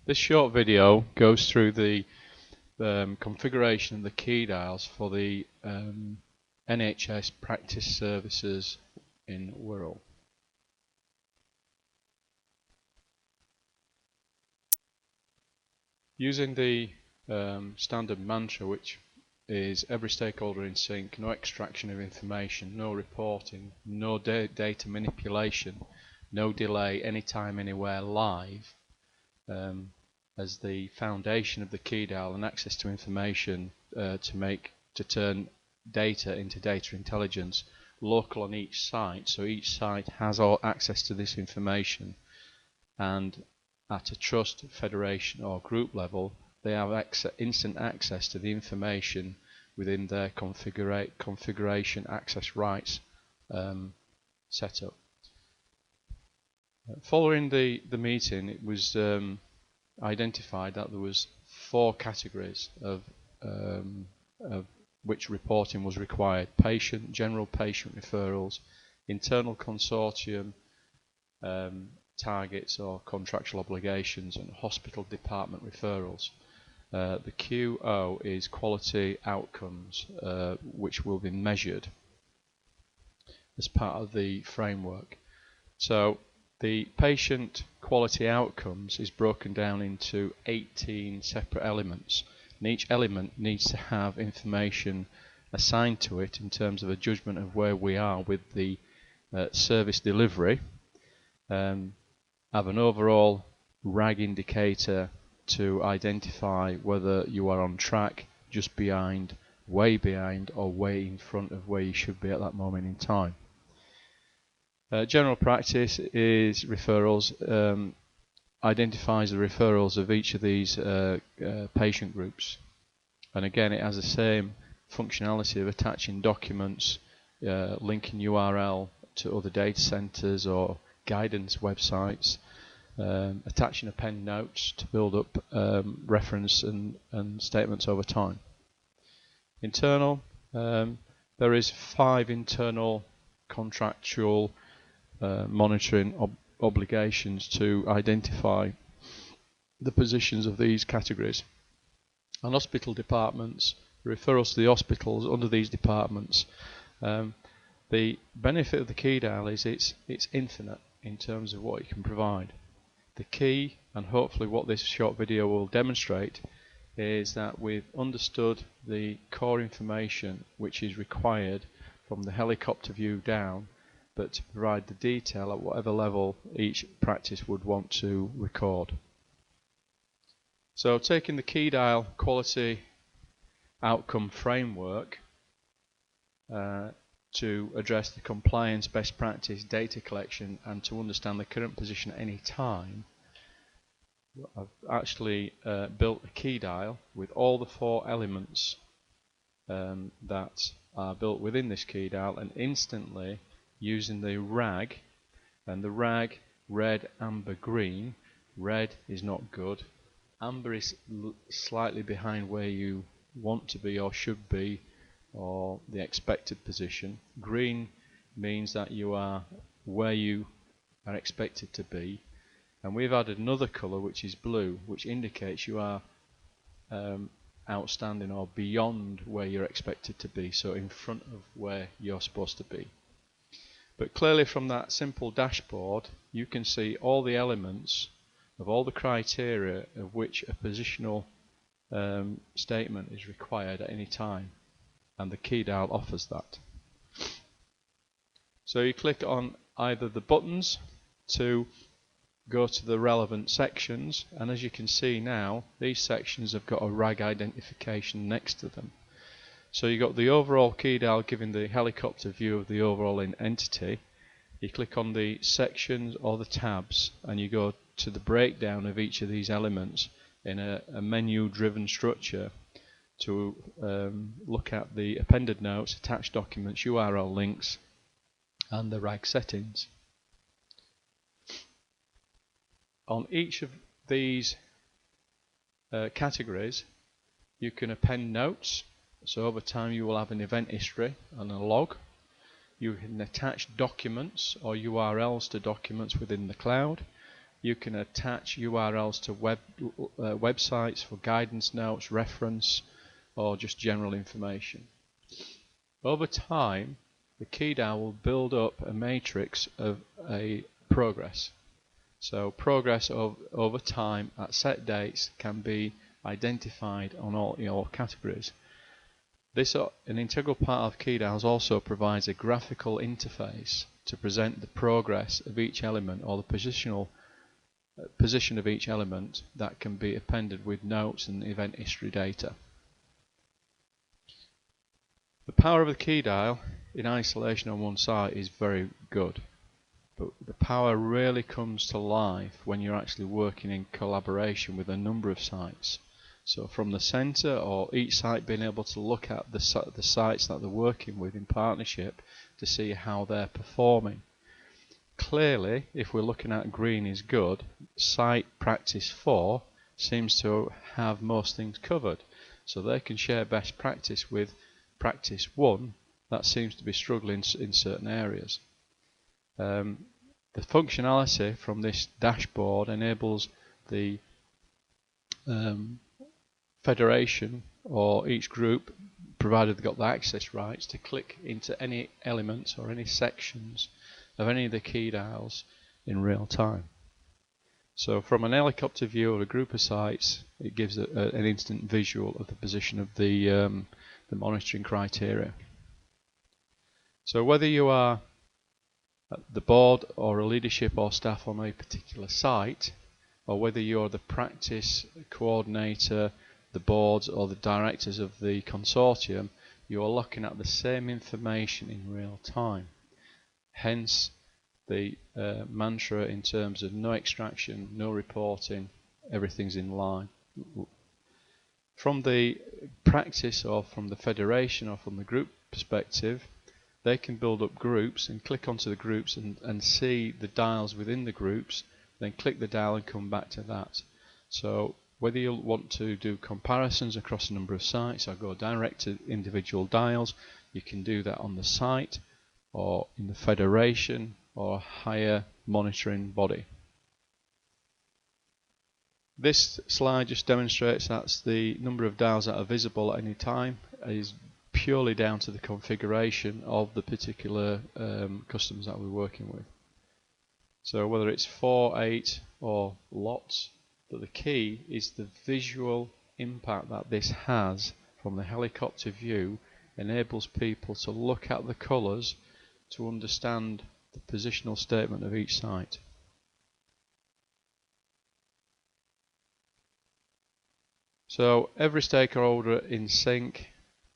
This short video goes through the configuration of the key dials for the NHS practice services in Wirral. Using the standard mantra, which is every stakeholder in sync, no extraction of information, no reporting, no data manipulation, no delay, anytime, anywhere, live, as the foundation of the key dial and access to information to turn data into data intelligence local on each site. So each site has all access to this information, and at a trust, federation or group level they have instant access to the information within their configuration access rights setup. Following the meeting, it was identified that there was 4 categories of which reporting was required: general patient referrals, internal consortium targets or contractual obligations, and hospital department referrals. The QO is quality outcomes, which will be measured as part of the framework. So the patient quality outcomes is broken down into 18 separate elements, and each element needs to have information assigned to it in terms of a judgment of where we are with the service delivery, have an overall RAG indicator to identify whether you are on track, just behind, way behind, or way in front of where you should be at that moment in time. General practice is referrals, identifies the referrals of each of these patient groups, and again it has the same functionality of attaching documents, linking URL to other data centers or guidance websites, attaching append notes to build up reference and statements over time. Internal, there is 5 internal contractual monitoring obligations to identify the positions of these categories. And hospital departments, referrals to the hospitals under these departments. The benefit of the key dial is it's infinite in terms of what it can provide. The key, and hopefully what this short video will demonstrate, is that we've understood the core information which is required from the helicopter view down, but to provide the detail at whatever level each practice would want to record. So taking the key dial quality outcome framework to address the compliance best practice data collection and to understand the current position at any time, I've actually built a key dial with all the 4 elements that are built within this key dial, and instantly using the RAG, and the RAG red, amber, green. Red is not good, amber is slightly behind where you want to be or should be, or the expected position. Green means that you are where you are expected to be, and we've added another colour which is blue, which indicates you are outstanding or beyond where you're expected to be, so in front of where you're supposed to be. But clearly from that simple dashboard you can see all the elements of all the criteria of which a positional statement is required at any time, and the key dial offers that. So you click on either the buttons to go to the relevant sections, and as you can see now, these sections have got a RAG identification next to them. So you got the overall key dial giving the helicopter view of the overall entity. You click on the sections or the tabs and you go to the breakdown of each of these elements in a menu driven structure to look at the appended notes, attached documents, URL links, and the RAG settings. On each of these categories you can append notes. So over time you will have an event history and a log. You can attach documents or URLs to documents within the cloud. You can attach URLs to websites for guidance notes, reference, or just general information. Over time, the key dial will build up a matrix of a progress. So progress over time at set dates can be identified on all your categories. An integral part of key dials also provides a graphical interface to present the progress of each element or the position of each element that can be appended with notes and event history data. The power of the key dial in isolation on one site is very good, but the power really comes to life when you're actually working in collaboration with a number of sites. So from the center, or each site being able to look at the sites that they're working with in partnership to see how they're performing. Clearly, if we're looking at green is good, site practice 4 seems to have most things covered. So they can share best practice with practice 1 that seems to be struggling in certain areas. The functionality from this dashboard enables the federation or each group, provided they've got the access rights, to click into any elements or any sections of any of the key dials in real time. So from an helicopter view of a group of sites, it gives an instant visual of the position of the monitoring criteria. So whether you are at the board or a leadership or staff on a particular site, or whether you're the practice coordinator, the boards or the directors of the consortium, you are looking at the same information in real time. Hence the mantra in terms of no extraction, no reporting, everything's in line. From the practice or from the federation or from the group perspective, they can build up groups and click onto the groups and see the dials within the groups, then click the dial and come back to that. So whether you want to do comparisons across a number of sites or go direct to individual dials, you can do that on the site or in the federation or a higher monitoring body. This slide just demonstrates that the number of dials that are visible at any time is purely down to the configuration of the particular customers that we're working with. So whether it's 4, 8 or lots, but the key is the visual impact that this has from the helicopter view enables people to look at the colours to understand the positional statement of each site. So every stakeholder in sync,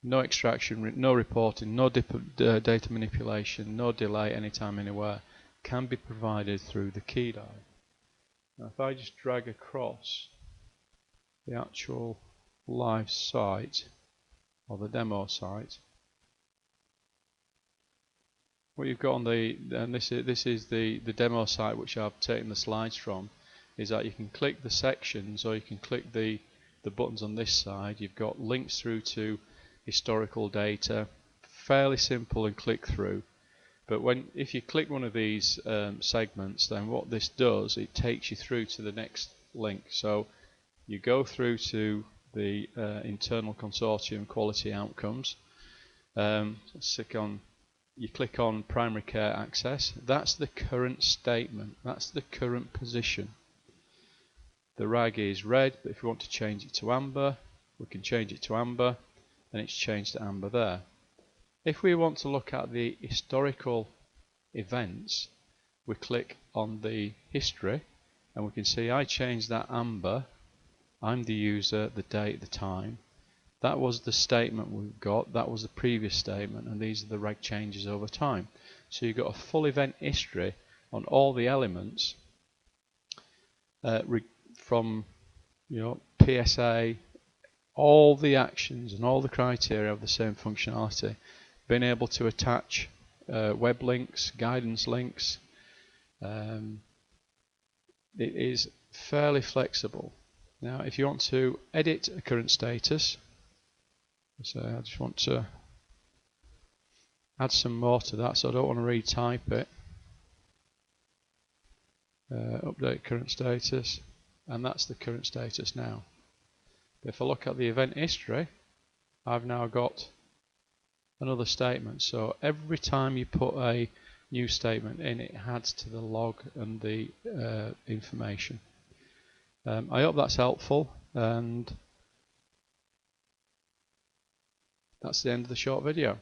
no extraction, no reporting, no data manipulation, no delay anytime, anywhere, can be provided through the key dial. Now if I just drag across the actual live site or the demo site, what you've got on this is the demo site which I've taken the slides from, is that you can click the sections or you can click the buttons on this side. You've got links through to historical data, fairly simple and click through. But if you click one of these segments, then what this does, it takes you through to the next link. So you go through to the internal consortium quality outcomes. You click on primary care access. That's the current statement. That's the current position. The RAG is red, but if we want to change it to amber, we can change it to amber, and it's changed to amber there. If we want to look at the historical events, we click on the history and we can see I changed that amber. I'm the user, the date, the time. That was the statement we've got, that was the previous statement, and these are the reg changes over time. So you've got a full event history on all the elements from PSA, all the actions and all the criteria have the same functionality. Being able to attach web links, guidance links, it is fairly flexible. Now if you want to edit a current status, so I just want to add some more to that, so I don't want to retype it. update current status, and that's the current status now. If I look at the event history, I've now got another statement. So every time you put a new statement in, it adds to the log and the information. I hope that's helpful, and that's the end of the short video.